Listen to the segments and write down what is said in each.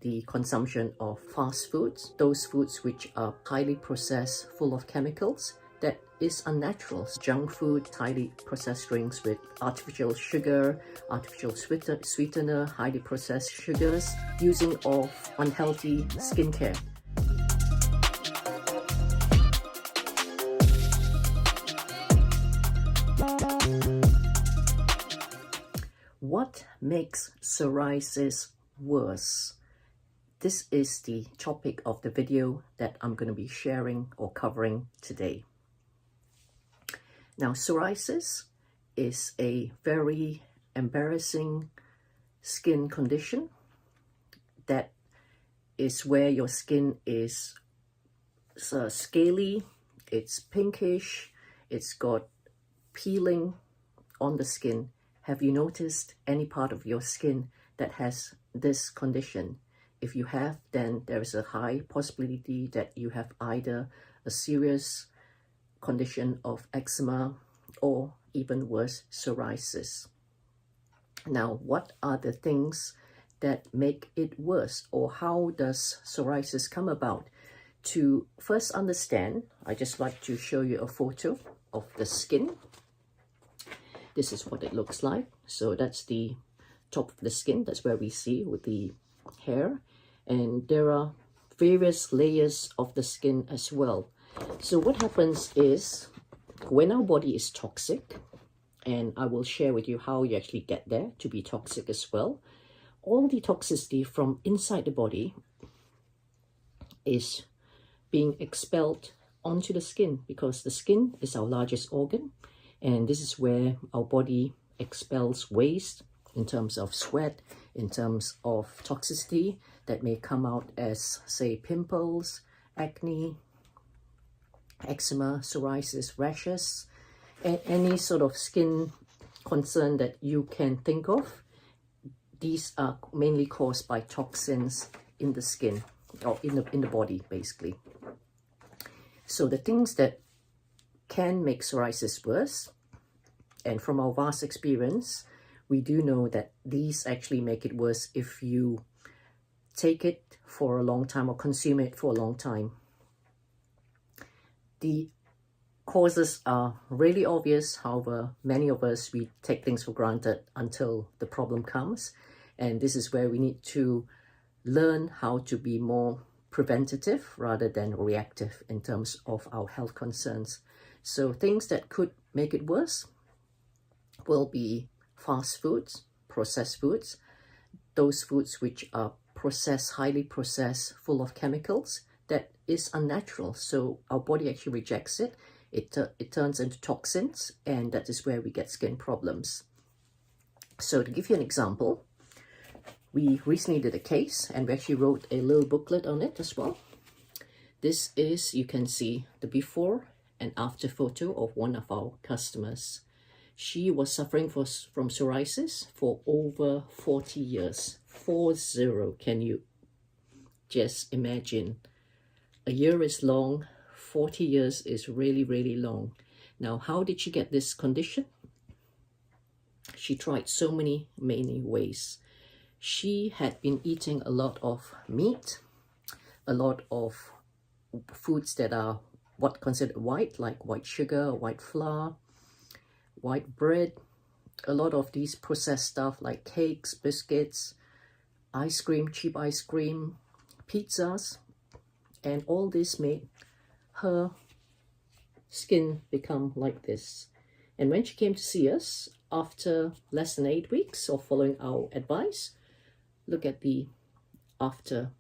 the consumption of fast foods, those foods which are highly processed, full of chemicals, that is unnatural. Junk food, highly processed drinks with artificial sugar, artificial sweetener, highly processed sugars, using of unhealthy skincare. What makes psoriasis worse? This is the topic of the video that I'm going to be sharing or covering today. Now, psoriasis is a very embarrassing skin condition that is where your skin is scaly, it's pinkish, it's got peeling on the skin. Have you noticed any part of your skin that has this condition? If you have, then there is a high possibility that you have either a serious condition of eczema or even worse, psoriasis. Now, what are the things that make it worse, or how does psoriasis come about? To first understand, I just like to show you a photo of the skin. This is what it looks like. So that's the top of the skin. That's where we see with the hair. And there are various layers of the skin as well. So what happens is when our body is toxic, and I will share with you how you actually get there to be toxic as well, all the toxicity from inside the body is being expelled onto the skin, because the skin is our largest organ, and this is where our body expels waste in terms of sweat, in terms of toxicity that may come out as, say, pimples, acne, eczema, psoriasis, rashes, and any sort of skin concern that you can think of. These are mainly caused by toxins in the skin, or in the body, basically. So the things that can make psoriasis worse, and from our vast experience, we do know that these actually make it worse if you take it for a long time or consume it for a long time. The causes are really obvious. However, many of us, we take things for granted until the problem comes. And this is where we need to learn how to be more preventative rather than reactive in terms of our health concerns. So things that could make it worse will be fast foods, processed foods, those foods which are processed, highly processed, full of chemicals, that is unnatural. So our body actually rejects it. It turns into toxins, and that is where we get skin problems. So to give you an example, we recently did a case, and we actually wrote a little booklet on it as well. This is, you can see the before and after photo of one of our customers. She was suffering from psoriasis for over 40 years. 40, can you just imagine? A year is long, 40 years is really, really long. Now, how did she get this condition? She tried so many ways. She had been eating a lot of meat, a lot of foods that are what considered white, like white sugar, white flour, white bread, a lot of these processed stuff like cakes, biscuits, ice cream, cheap ice cream, pizzas, and all this made her skin become like this. And when she came to see us after less than 8 weeks of following our advice, look at the after.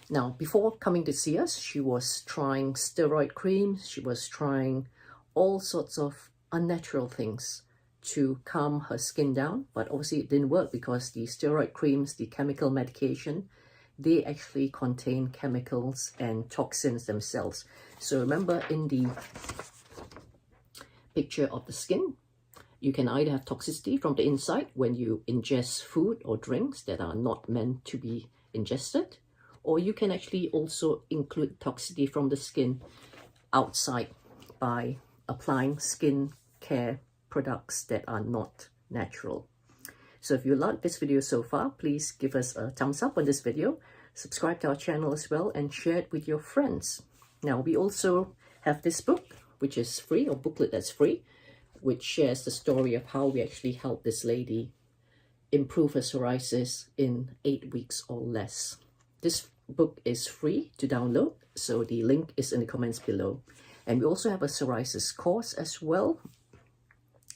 Now, before coming to see us, she was trying steroid creams, she was trying all sorts of unnatural things to calm her skin down, but obviously it didn't work because the steroid creams, the chemical medication, they actually contain chemicals and toxins themselves. So remember, in the picture of the skin, you can either have toxicity from the inside when you ingest food or drinks that are not meant to be ingested, or you can actually also include toxicity from the skin outside by applying skin care products that are not natural. So if you like this video so far, please give us a thumbs up on this video, subscribe to our channel as well, and share it with your friends. Now, we also have this book, which is free, or booklet that's free, which shares the story of how we actually helped this lady improve her psoriasis in 8 weeks or less. This book is free to download, so the link is in the comments below. And we also have a psoriasis course as well.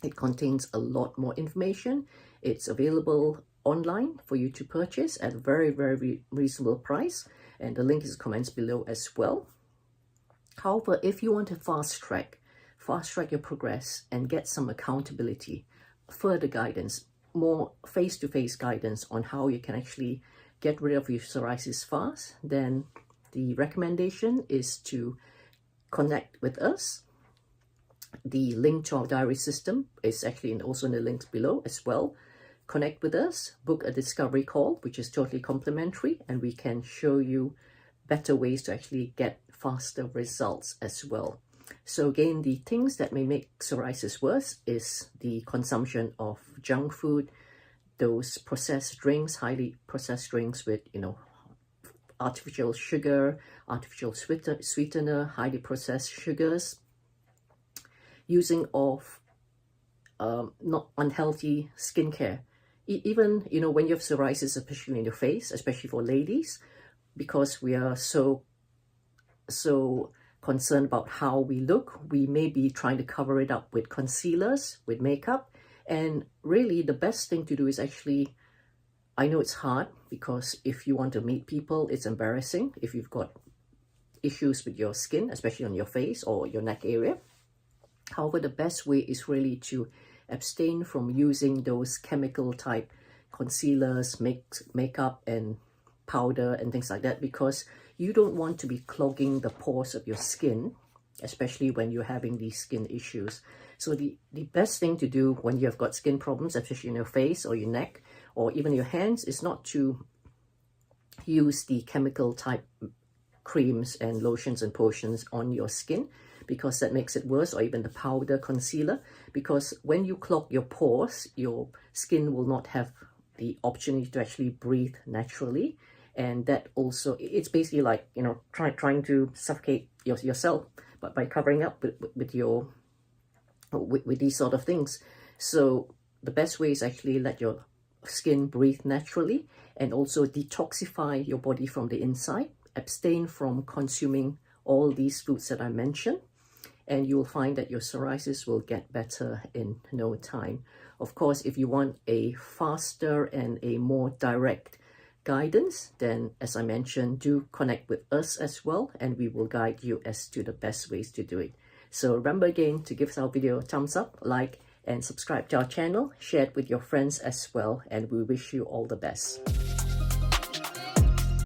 It contains a lot more information. It's available online for you to purchase at a very, very reasonable price, and the link is in the comments below as well. However, if you want to fast track your progress and get some accountability, further guidance, more face-to-face guidance on how you can actually get rid of your psoriasis fast, then the recommendation is to connect with us. The link to our diary system is actually also in the links below as well. Connect with us, book a discovery call, which is totally complimentary, and we can show you better ways to actually get faster results as well. So again, the things that may make psoriasis worse is the consumption of junk food, those processed drinks, highly processed drinks with, artificial sugar, artificial sweetener, highly processed sugars, using of not unhealthy skincare. Even, when you have psoriasis, especially in your face, especially for ladies, because we are so concerned about how we look, we may be trying to cover it up with concealers, with makeup. And really the best thing to do is actually, I know it's hard, because if you want to meet people, it's embarrassing if you've got issues with your skin, especially on your face or your neck area. However, the best way is really to abstain from using those chemical type concealers, makeup and powder and things like that, because you don't want to be clogging the pores of your skin, especially when you're having these skin issues. So the best thing to do when you have got skin problems, especially in your face or your neck or even your hands, is not to use the chemical type creams and lotions and potions on your skin, because that makes it worse, or even the powder concealer, because when you clog your pores, your skin will not have the opportunity to actually breathe naturally. And that also, it's basically like, trying to suffocate yourself, but by covering up with these sort of things. So the best way is actually let your skin breathe naturally, and also detoxify your body from the inside. Abstain from consuming all these foods that I mentioned, and you will find that your psoriasis will get better in no time. Of course, if you want a faster and a more direct guidance, then as I mentioned, do connect with us as well, and we will guide you as to the best ways to do it. So remember again to give our video a thumbs up, like, and subscribe to our channel. Share it with your friends as well, and we wish you all the best.